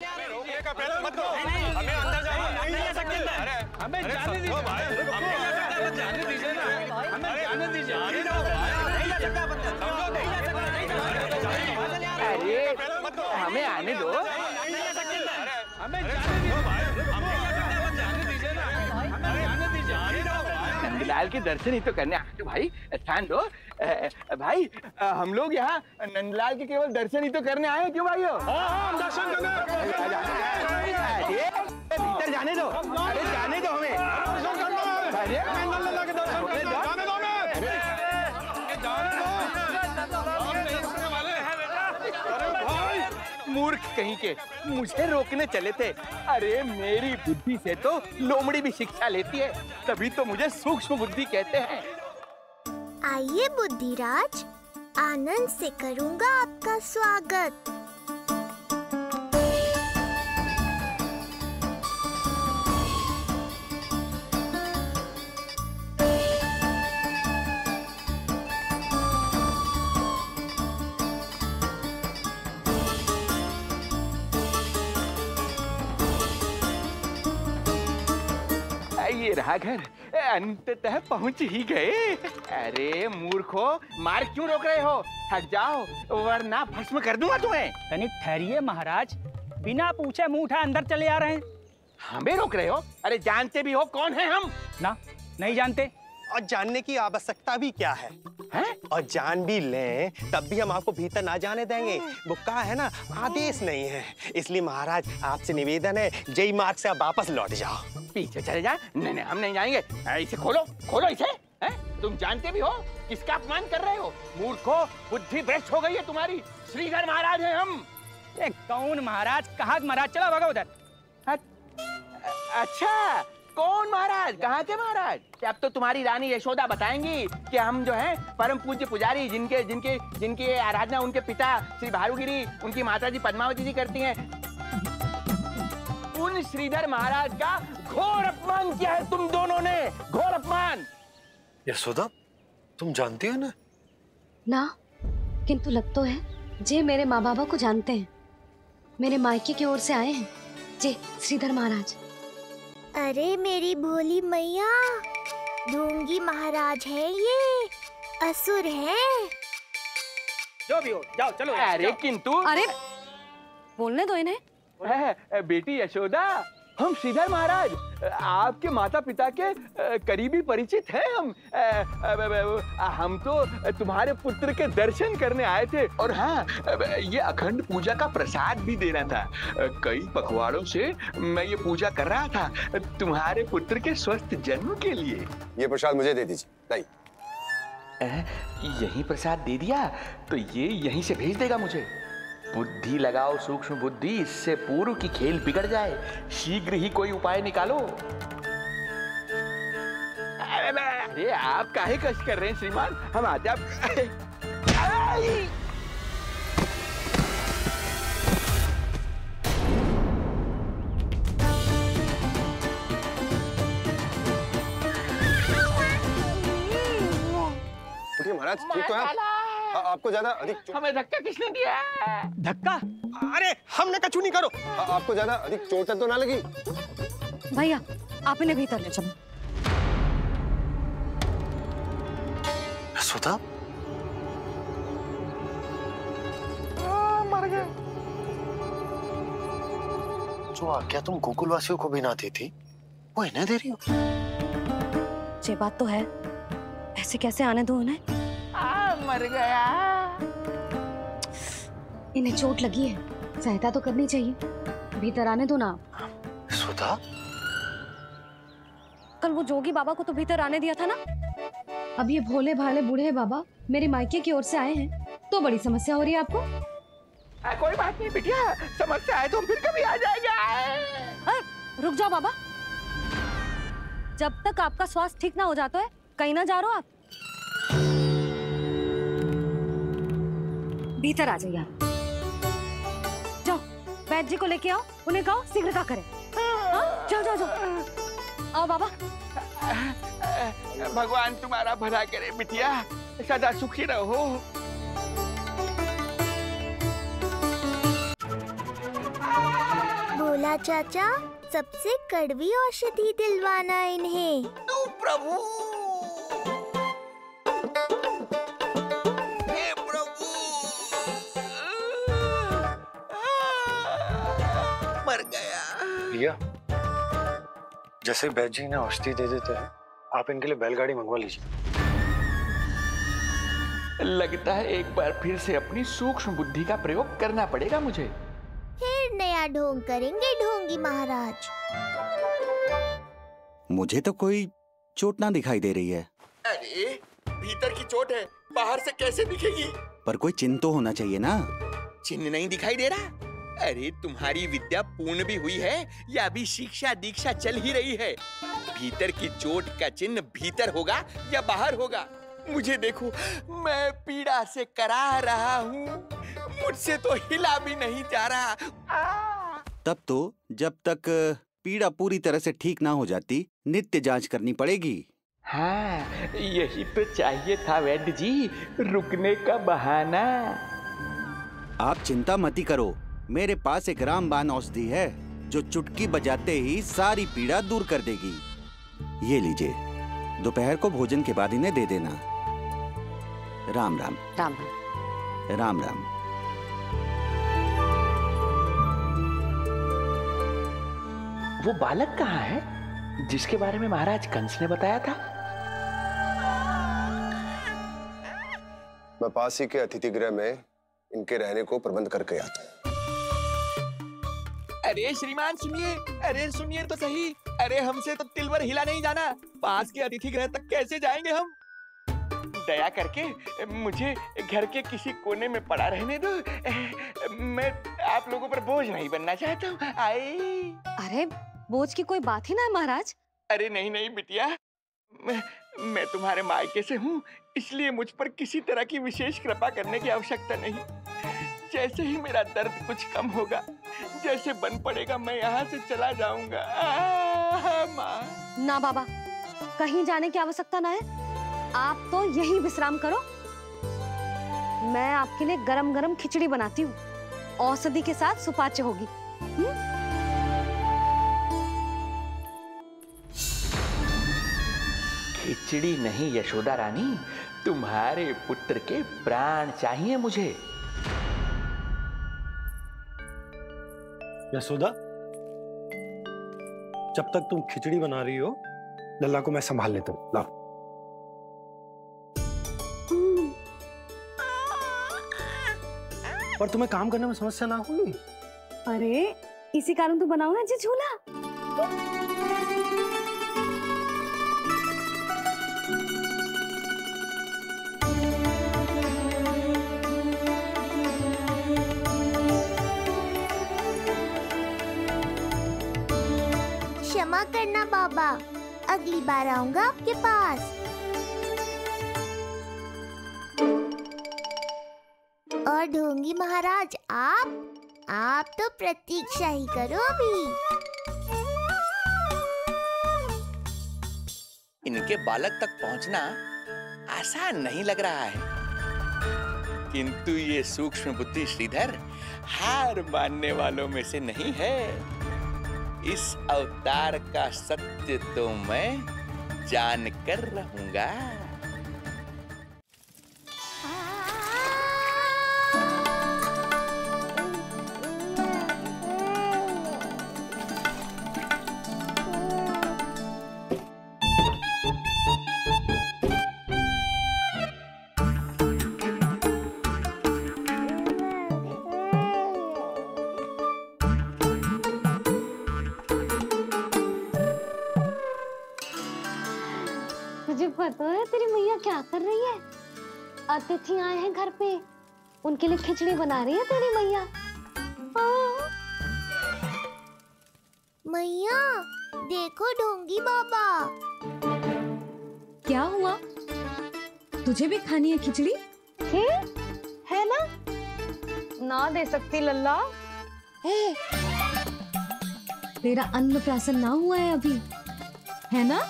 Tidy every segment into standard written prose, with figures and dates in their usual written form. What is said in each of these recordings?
रोकने का प्रयत्न मत करो। हमें अंदर जाने नहीं जा सकते। अरे हमें जाने दीजिए भाई, हमें जाने दीजिए ना, हमें जाने दीजिए। नहीं जा सकता बंदा, समझो नहीं जा सकता, नहीं जा सकता। अरे हमें आने दो, हमें जाने दीजिए भाई, हमें जाने दीजिए ना, हमें जाने दीजिए। नंदलाल के दर्शन ही तो करने आए भाई, स्थान दो भाई। हम लोग यहाँ नंदलाल के केवल दर्शन ही तो करने आए हैं, क्यों भाई? हम दर्शन करने भीतर जाने दो, अरे जाने दो हमें। मूर्ख कहीं के, मुझे रोकने चले थे। अरे मेरी बुद्धि से तो लोमड़ी भी शिक्षा लेती है, तभी तो मुझे सूक्ष्म बुद्धि कहते हैं। आइए बुद्धिराज, आनंद से करूंगा आपका स्वागत। ये रहा घर, अंततः पहुंच ही गए। अरे मूर्खो, मार्ग क्यों रोक रहे हो? हट जाओ वरना भस्म कर दूंगा तुम्हें। तनिक ठहरिए महाराज, बिना पूछे मुंह उठा अंदर चले आ रहे हैं। हमें रोक रहे हो? अरे जानते भी हो कौन है हम? ना, नहीं जानते। और जानने की आवश्यकता भी क्या है? हैं? और जान भी लें तब भी हम आपको भीतर ना जाने देंगे। वो कहा है ना, आदेश नहीं है। इसलिए महाराज आपसे निवेदन है, जय मार्ग से आप वापस लौट जाओ। पीछे चले जाए। नहीं हम नहीं जाएंगे। इसे खोलो, खोलो इसे। तुम जानते भी हो किसका अपमान कर रहे हो? मूर्खो, बुद्धि भ्रष्ट हो गई है तुम्हारी। श्रीधर महाराज हैं हम। कौन महाराज? कहाँ महाराज? चला भगा उधर। अच्छा, कौन महाराज? कहाँ के महाराज? अब तो तुम्हारी रानी यशोदा बताएंगी कि हम जो हैं परम पूज्य पुजारी, जिनकी आराधना उनके पिता श्री भारुगिरी, उनकी माताजी पद्मावती जी करती हैं। उन श्रीधर महाराज का घोर अपमान किया है तुम दोनों ने, घोर अपमान। यशोदा, तुम जानती हो ना? ना, किंतु लग तो है जे मेरे माँ बाबा को जानते हैं। मेरे मायके की ओर से आए हैं जे श्रीधर महाराज। अरे मेरी भोली मैया, ढोंगी महाराज है ये, असुर है। जो भी हो, जाओ चलो। अरे किंतु, अरे बोलने दो इन्हें। बेटी यशोदा, हम श्रीधर महाराज आपके माता पिता के करीबी परिचित हैं। हम तो तुम्हारे पुत्र के दर्शन करने आए थे। और हाँ, ये अखंड पूजा का प्रसाद भी देना था। कई पखवाड़ों से मैं ये पूजा कर रहा था तुम्हारे पुत्र के स्वस्थ जन्म के लिए। ये प्रसाद मुझे दे दीजिए। यही प्रसाद दे दिया तो ये यहीं से भेज देगा मुझे। बुद्धि लगाओ सूक्ष्म बुद्धि, इससे पूर्व की खेल बिगड़ जाए। शीघ्र ही कोई उपाय निकालो। अरे आप काहे कष्ट कर रहे हैं श्रीमान? हम आते आप। महाराज ठीक तो है? आपको ज्यादा अधिक हमें धक्का किसने दिया? धक्का? अरे हमने कछु नहीं करो। आपको ज्यादा अधिक चोट तो ना लगी? भैया, आप इन्हें भीतर ले चलो। यशोदा, मर गए। जो आज्ञा तुम गोकुलवासियों को भी ना दी थी, वो इन्हें दे रही हो? ये बात तो है, ऐसे कैसे आने दो उन्हें? मर गया। इन्हें चोट लगी है, सहायता तो करनी चाहिए। भीतर आने दो ना। यशोदा, कल वो जोगी बाबा को तो भीतर आने दिया था ना। अब ये भोले भाले बूढ़े बाबा मेरे मायके की ओर से आए हैं, तो बड़ी समस्या हो रही है आपको। कोई बात नहीं बिटिया, समस्या है तो फिर कभी आ जाएगा। रुक जाओ बाबा, जब तक आपका स्वास्थ्य ठीक ना हो जाता है कहीं ना जा रहे हो आप। भीतर आ जाइए आप। जाओ वैद्य जी को लेके आओ, उन्हें कहो शीघ्रता करें। जाओ जाओ जाओ। आओ बाबा। भगवान तुम्हारा भला करे बिटिया, सदा सुखी रहो। बोला चाचा, सबसे कड़वी औषधि दिलवाना इन्हें। तू प्रभु, हे प्रभु, मर गया। भैया, जैसे बैद जी ने औषधि दे देते हैं, आप इनके लिए बैलगाड़ी मंगवा लीजिए। लगता है एक बार फिर से अपनी सूक्ष्म बुद्धि का प्रयोग करना पड़ेगा मुझे। फिर नया ढोंग करेंगे ढोंगी महाराज। मुझे तो कोई चोट ना दिखाई दे रही है। अरे भीतर की चोट है, बाहर से कैसे दिखेगी? पर कोई चिन्ह तो होना चाहिए ना। चिन्ह नहीं दिखाई दे रहा? अरे तुम्हारी विद्या पूर्ण भी हुई है या अभी शिक्षा दीक्षा चल ही रही है? भीतर की चोट का चिन्ह भीतर होगा या बाहर होगा? मुझे देखो, मैं पीड़ा से करा रहा हूँ, मुझसे तो हिला भी नहीं जा रहा। तब तो जब तक पीड़ा पूरी तरह से ठीक ना हो जाती, नित्य जांच करनी पड़ेगी। हाँ, यही तो चाहिए था वैद्य जी, रुकने का बहाना। आप चिंता मती करो, मेरे पास एक रामबाण औषधि है जो चुटकी बजाते ही सारी पीड़ा दूर कर देगी। ये लीजिए, दोपहर को भोजन के बाद इन्हें दे देना। राम राम। राम राम राम। वो बालक कहाँ है जिसके बारे में महाराज कंस ने बताया था? मैं पास ही के अतिथि गृह में इनके रहने को प्रबंध करके आता हूँ। अरे श्रीमान सुनिए, अरे सुनिए तो सही। अरे हमसे तो तिलवर हिला नहीं जाना, पास के अतिथि गृह तक कैसे जाएंगे हम? दया करके मुझे घर के किसी कोने में पड़ा रहने दो। मैं आप लोगों पर बोझ नहीं बनना चाहता हूँ। आई। अरे बोझ की कोई बात ही ना है महाराज। अरे नहीं नहीं बिटिया, मैं तुम्हारे मायके से हूँ, इसलिए मुझ पर किसी तरह की विशेष कृपा करने की आवश्यकता नहीं। जैसे ही मेरा दर्द कुछ कम होगा, जैसे बन पड़ेगा, मैं यहाँ से चला जाऊंगा। माँ। ना बाबा, कहीं जाने की आवश्यकता ना है, आप तो यही विश्राम करो। मैं आपके लिए गरम गरम खिचड़ी बनाती हूँ, औषधि के साथ सुपाच्य होगी। खिचड़ी नहीं यशोदा रानी, तुम्हारे पुत्र के प्राण चाहिए मुझे। यशोदा, जब तक तुम खिचड़ी बना रही हो, लल्ला को मैं संभाल लेता हूँ। लाओ। पर तुम्हें काम करने में समस्या ना होगी? अरे इसी कारण तो बनाओ ना जी झूला। क्षमा करना बाबा, अगली बार आऊंगा आपके पास। और ढोंगी महाराज, आप तो प्रतीक्षा ही करो अभी। इनके बालक तक पहुंचना आसान नहीं लग रहा है, किंतु ये सूक्ष्म बुद्धि श्रीधर हार मानने वालों में से नहीं है। इस अवतार का सत्य तो मैं जानकर रहूंगा। तुझे पता है तेरी मैया क्या कर रही है? अतिथि आए हैं घर पे, उनके लिए खिचड़ी बना रही है तेरी मैया। मैया देखो ढोंगी बाबा। क्या हुआ? तुझे भी खानी है खिचड़ी? है ना? ना दे सकती लल्ला। तेरा अन्नप्राशन ना हुआ है अभी, है ना?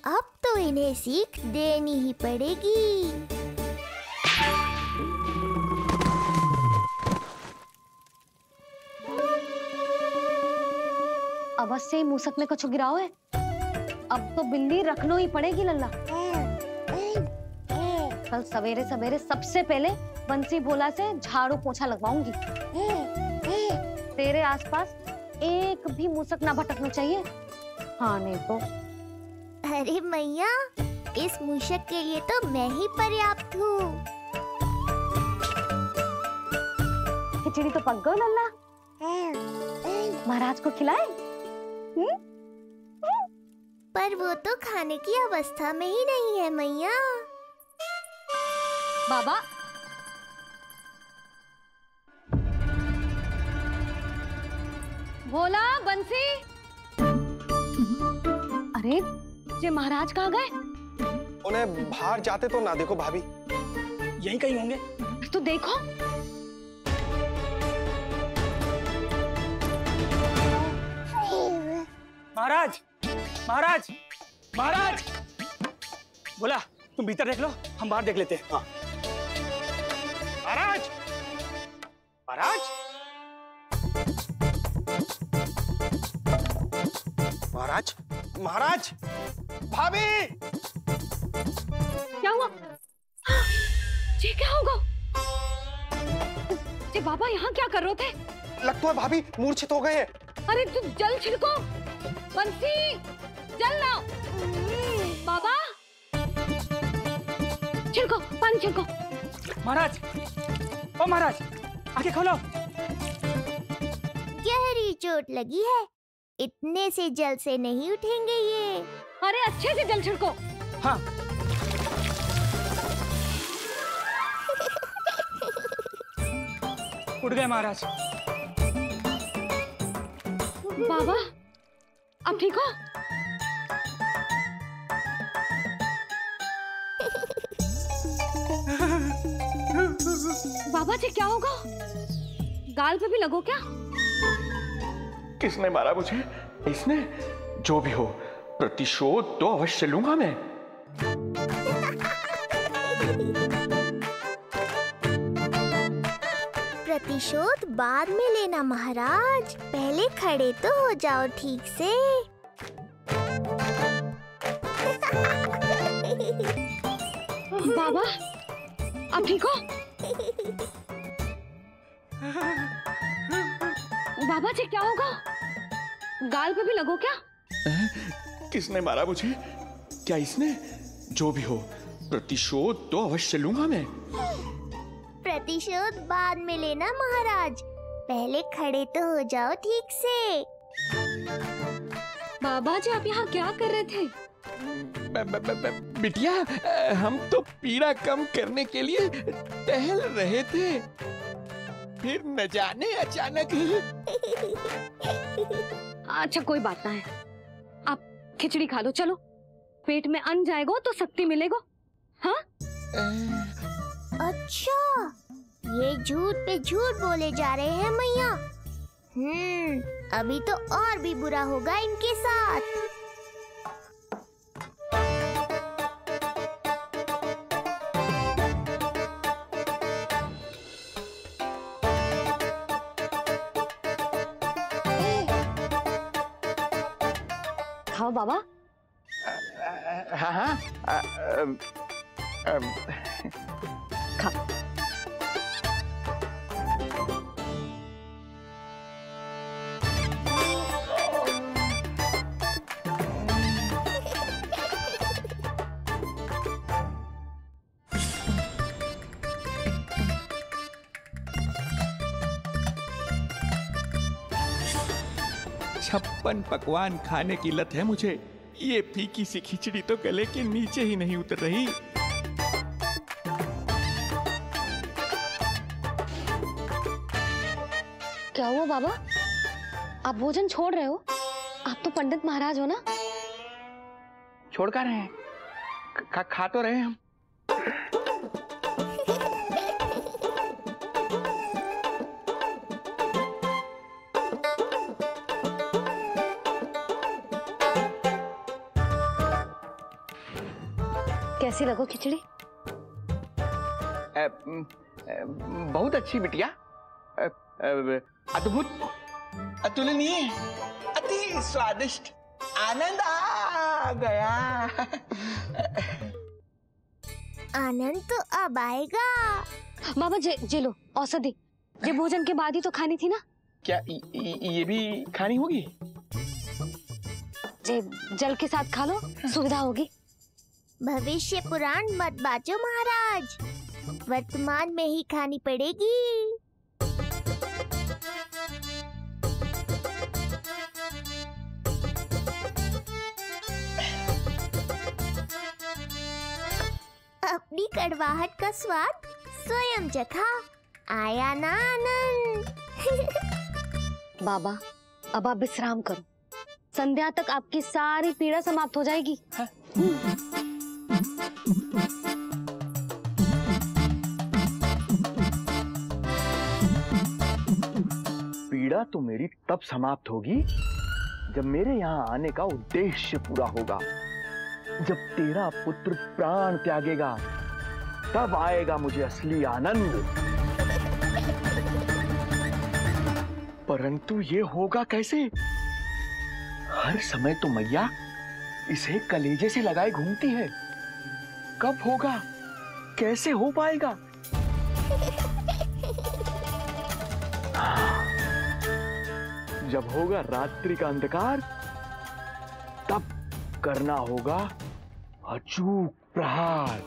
अब तो इन्हें सीख देनी ही पड़ेगी। बाबा से मूसक में कछु गिराओ है। अब तो बिल्ली रखनो ही पड़ेगी लल्ला। कल सवेरे सवेरे सबसे पहले बंसी भोला से झाड़ू पोछा लगवाऊंगी। तेरे आसपास एक भी मूसक ना भटकना चाहिए। हाँ नहीं तो। अरे मैया, इस मूषक के लिए तो मैं ही पर्याप्त हूँ। खिचड़ी तो पक गई लल्ला। महाराज को खिलाए? पर वो तो खाने की अवस्था में ही नहीं है मैया। बाबा, भोला, बंसी। अरे ये महाराज कहाँ गए? उन्हें बाहर जाते तो ना देखो भाभी। यहीं कहीं होंगे। तो देखो। महाराज, महाराज, महाराज। बोला तुम भीतर देख लो, हम बाहर देख लेते हैं। हाँ। महाराज, महाराज, महाराज, महाराज, भाभी। क्या हुआ? ये क्या होगा? ये बाबा यहाँ क्या कर रहे थे? लगता है भाभी मूर्छित हो गए हैं। अरे तू जल छिड़को। बंसी, जल लाओ। बाबा, छिड़को, पानी छिड़को। महाराज, ओ महाराज, आंखें खोलो। गहरी चोट लगी है, इतने से जल से नहीं उठेंगे ये। अरे अच्छे से जल छिड़को। हाँ। उठ गए महाराज। बाबा, अब ठीक हो? बाबा जी क्या होगा? गाल पे भी लगो क्या? किसने मारा मुझे? इसने? जो भी हो, प्रतिशोध तो अवश्य लूंगा मैं। प्रतिशोध बाद में लेना महाराज, पहले खड़े तो हो जाओ ठीक से। बाबा, अब ठीक हो? बाबा जी क्या होगा? गाल पे भी लगो क्या? किसने मारा मुझे? क्या इसने? जो भी हो, प्रतिशोध तो अवश्य लूंगा मैं। प्रतिशोध बाद में लेना महाराज, पहले खड़े तो हो जाओ ठीक से। बाबा जी आप यहाँ क्या कर रहे थे? बिटिया, हम तो पीड़ा कम करने के लिए टहल रहे थे, फिर न जाने अचानक। अच्छा कोई बात ना है, आप खिचड़ी खा लो। चलो, पेट में अन्न जाएगा तो शक्ति मिलेगा। हाँ? अच्छा, ये झूठ पे झूठ बोले जा रहे हैं मैया। अभी तो और भी बुरा होगा इनके साथ। खाओ बाबा। हाँ हाँ, खा। छप्पन पकवान खाने की लत है मुझे। ये फीकी सी खिचड़ी तो गले के नीचे ही नहीं उतर रही। क्या हुआ बाबा? आप भोजन छोड़ रहे हो? आप तो पंडित महाराज हो ना? छोड़ कर रहे हैं, खा तो रहे हैं हम। कैसी लगो खिचड़ी? बहुत अच्छी बिटिया, अद्भुत, अतुलनीय, अति ही स्वादिष्ट, आनंद आ गया। आनंद तो अब आएगा। बाबा जे लो औषधि, ये भोजन के बाद ही तो खानी थी ना। क्या ये भी खानी होगी? जे जल के साथ खा लो, सुविधा होगी। भविष्य पुराण मत बाजो महाराज, वर्तमान में ही खानी पड़ेगी। अपनी कड़वाहट का स्वाद स्वयं चखा, आया ना आनंद। बाबा अब आप विश्राम करो, संध्या तक आपकी सारी पीड़ा समाप्त हो जाएगी। पीड़ा तो मेरी तब समाप्त होगी जब मेरे यहाँ आने का उद्देश्य पूरा होगा। जब तेरा पुत्र प्राण त्यागेगा, तब आएगा मुझे असली आनंद। परंतु ये होगा कैसे? हर समय तो मैया इसे कलेजे से लगाए घूमती है। कब होगा, कैसे हो पाएगा? जब होगा रात्रि का अंधकार, तब करना होगा अचूक प्रहार।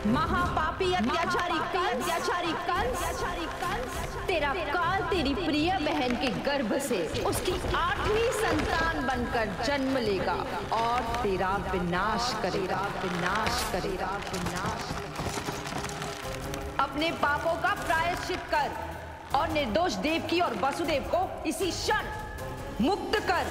महापापी अत्याचारी कंस, तेरा काल तेरी प्रिय बहन के गर्भ से उसकी 8वीं संतान बनकर जन्म लेगा और तेरा विनाश करेगा। अपने पापों का प्रायश्चित कर और निर्दोष देवकी और वसुदेव को इसी क्षण मुक्त कर।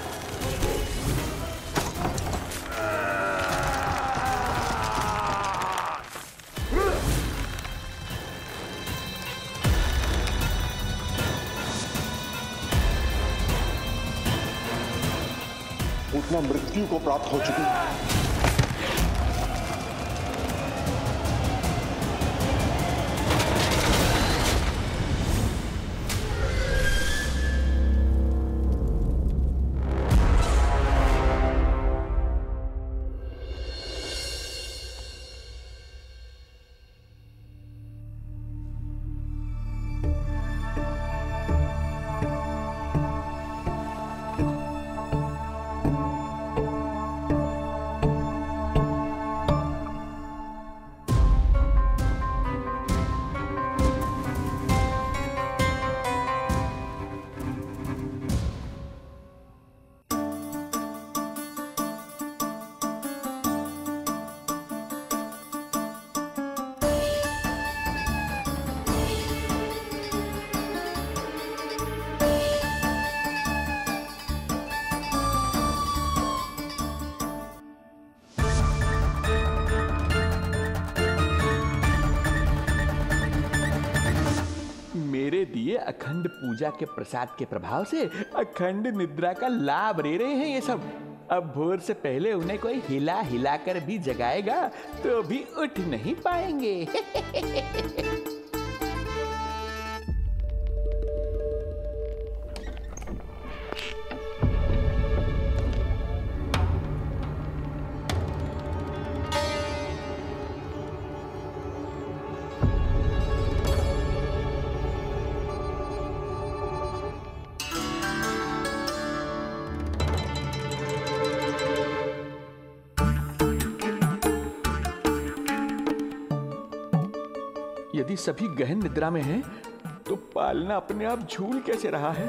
उतना मृत्यु को प्राप्त हो चुकी है। मेरे दिए अखंड पूजा के प्रसाद के प्रभाव से अखंड निद्रा का लाभ ले रहे हैं ये सब। अब भोर से पहले उन्हें कोई हिला हिलाकर भी जगाएगा तो भी उठ नहीं पाएंगे। यदि सभी गहन निद्रा में हैं, तो पालना अपने आप झूल कैसे रहा है?